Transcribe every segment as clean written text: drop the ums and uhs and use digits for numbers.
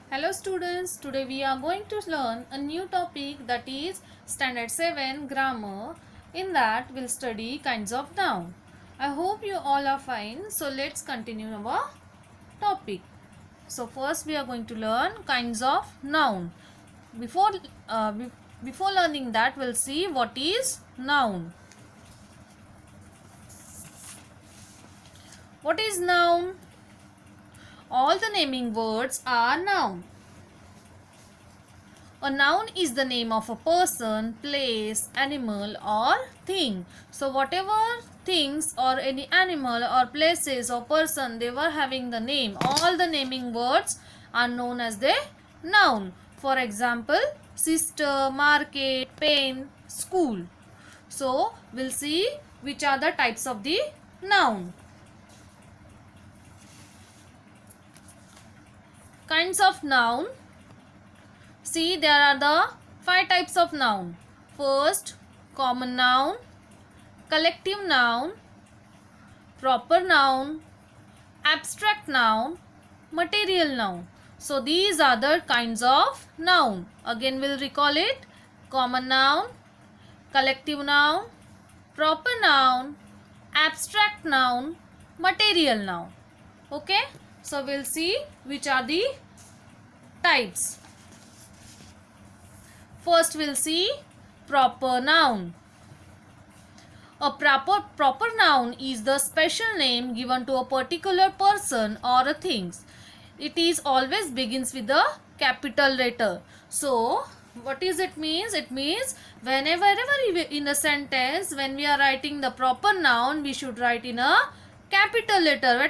Hello students, today we are going to learn a new topic, that is standard 7 grammar. In that we'll study kinds of noun. I hope you all are fine. So let's continue our topic. So first we are going to learn kinds of noun. Before uh, be- before learning that, we'll see what is noun. What is noun? All the naming words are noun. A noun is the name of a person, place, animal or thing. So whatever things or any animal or places or person they were having the name, all the naming words are known as the noun. For example, sister, market, pen, school. So we'll see which are the types of the noun. Kinds of noun. See, there are the 5 types of noun. First, common noun, collective noun, proper noun, abstract noun, material noun. So these are the kinds of noun. Again we'll recall it. Common noun, collective noun, proper noun, abstract noun, material noun. Okay. So we'll see which are the types. First we'll see proper noun. A proper noun is the special name given to a particular person or a thing. It is always begins with a capital letter. So what is it means? It means whenever in a sentence, when we are writing the proper noun, we should write in a capital letter.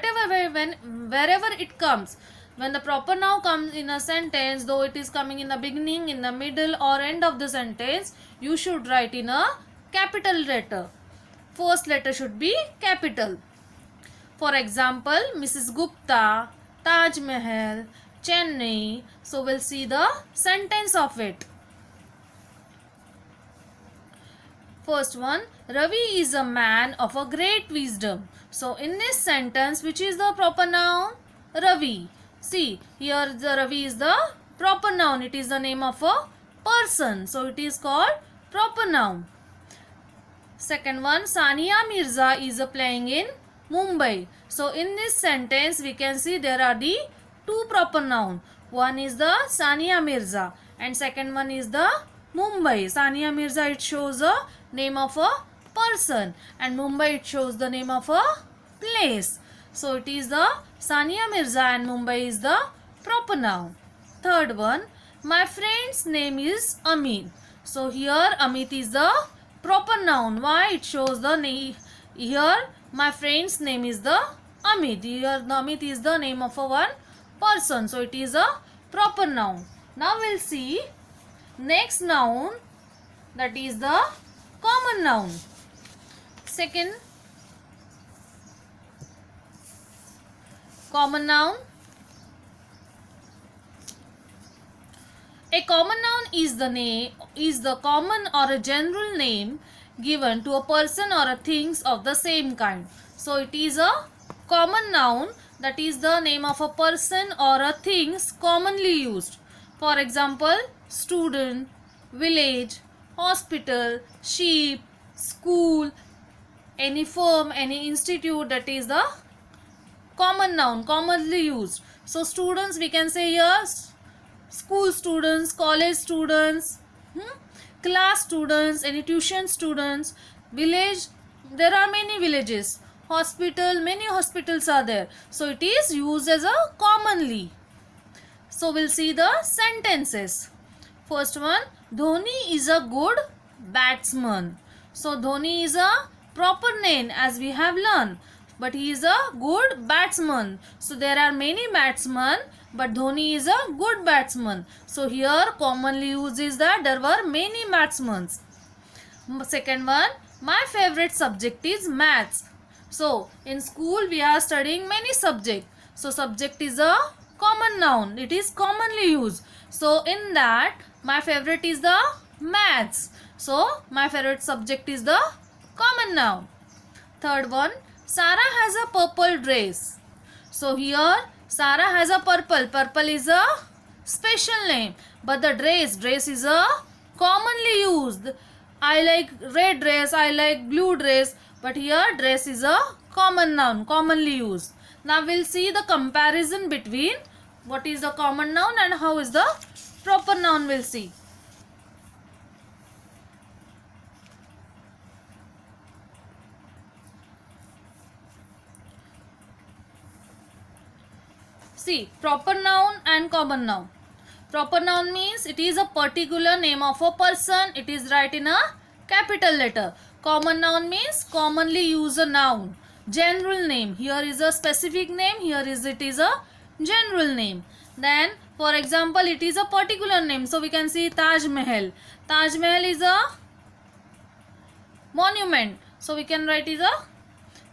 Wherever it comes. When the proper noun comes in a sentence, though it is coming in the beginning, in the middle or end of the sentence, you should write in a capital letter. First letter should be capital. For example, Mrs. Gupta, Taj Mahal, Chennai. So we'll see the sentence of it. First one, Ravi is a man of a great wisdom. So in this sentence, which is the proper noun? Ravi. See, here the Ravi is the proper noun. It is the name of a person. So it is called proper noun. Second one, Sania Mirza is playing in Mumbai. So in this sentence, we can see there are the two proper noun. One is the Sania Mirza and second one is the Mumbai. Sania Mirza, it shows the name of a person and Mumbai, it shows the name of a place. So it is the Sania Mirza and Mumbai is the proper noun. Third one, my friend's name is Amit. So here Amit is the proper noun. Why? It shows the name. Here my friend's name is the Amit. Here the Amit is the name of a one person. So it is a proper noun. Now we'll see next noun, that is the common noun. Second, common noun. A common noun is the common or a general name given to a person or a things of the same kind. So it is a common noun, that is the name of a person or a things commonly used. For example, student, village, hospital, sheep, school, any firm, any institute, that is the common noun, commonly used. So students, we can say here school students, college students, class students, any tuition students. Village, there are many villages. Hospital, many hospitals are there. So it is used as a commonly. So we'll see the sentences. First one, Dhoni is a good batsman. So Dhoni is a proper name as we have learned, but he is a good batsman. So there are many batsmen, but Dhoni is a good batsman. So here commonly used is that there were many batsmen. Second one, my favorite subject is maths. So in school we are studying many subjects. So subject is a common noun. It is commonly used. So in that my favorite is the maths. So my favorite subject is the common noun. Third one, Sarah has a purple dress. So here Sarah has a purple. Purple is a special name. But the dress is a commonly used. I like red dress, I like blue dress. But here dress is a common noun, commonly used. Now we'll see the comparison between what is the common noun and how is the proper noun, we'll see. See, proper noun and common noun. Proper noun means it is a particular name of a person. It is written in a capital letter. Common noun means commonly used noun. General name. Here is a specific name. Here is it is a general name. Then, for example, it is a particular name. So we can see Taj Mahal. Taj Mahal is a monument. So we can write is a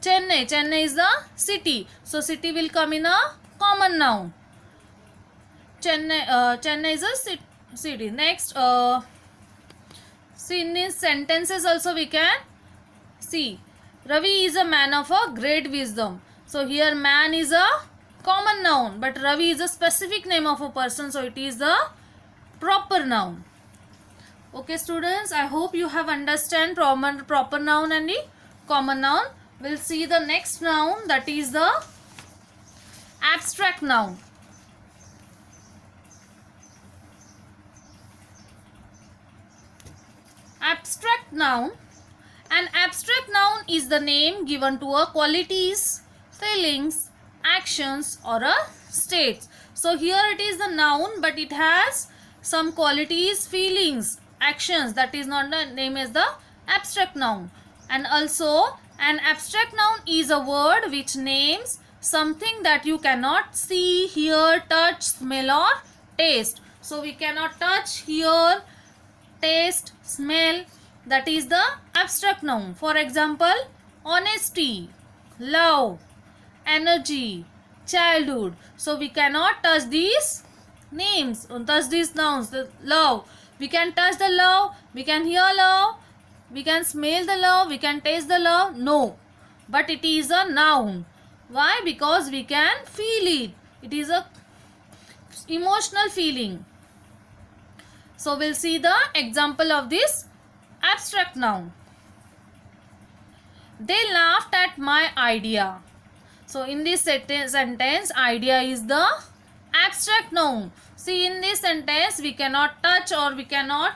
Chennai. Chennai is the city. So city will come in a common noun. Chennai is a city. Next, see in these sentences also we can see Ravi is a man of a great wisdom. So here man is a common noun, but Ravi is a specific name of a person, so it is the proper noun. Okay students, I hope you have understand proper noun and the common noun. We'll see the next noun, that is the abstract noun. Abstract noun. An abstract noun is the name given to a qualities, feelings, actions or a state. So here it is the noun, but it has some qualities, feelings, actions. That is not the name as the abstract noun. And also an abstract noun is a word which names something that you cannot see, hear, touch, smell or taste. So we cannot touch, hear, taste, smell. That is the abstract noun. For example, honesty, love, energy, childhood. So we cannot touch these names, touch these nouns. The love, we can touch the love, we can hear love, we can smell the love, we can taste the love. No, but it is a noun. Why? Because we can feel it. It is a emotional feeling. So we'll see the example of this abstract noun. They laughed at my idea. So in this sentence, idea is the abstract noun. See, in this sentence we cannot touch or we cannot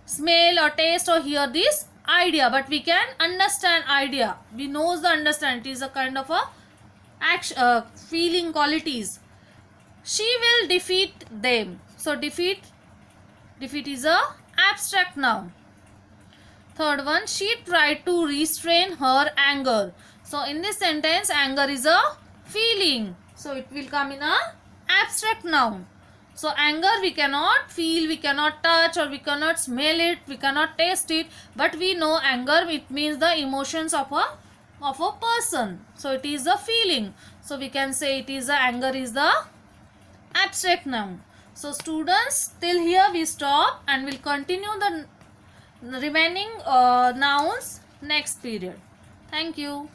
smell or taste or hear this idea, but we can understand idea. We know the understand. It is a kind of a feeling qualities. She will defeat them. So defeat is a abstract noun. Third one, she tried to restrain her anger. So in this sentence, anger is a feeling. So it will come in a abstract noun. So anger we cannot feel, we cannot touch or we cannot smell it, we cannot taste it. But we know anger, it means the emotions of a person. So it is a feeling. So we can say it is anger is the abstract noun. So students, till here we stop and we'll continue the remaining nouns next period. Thank you.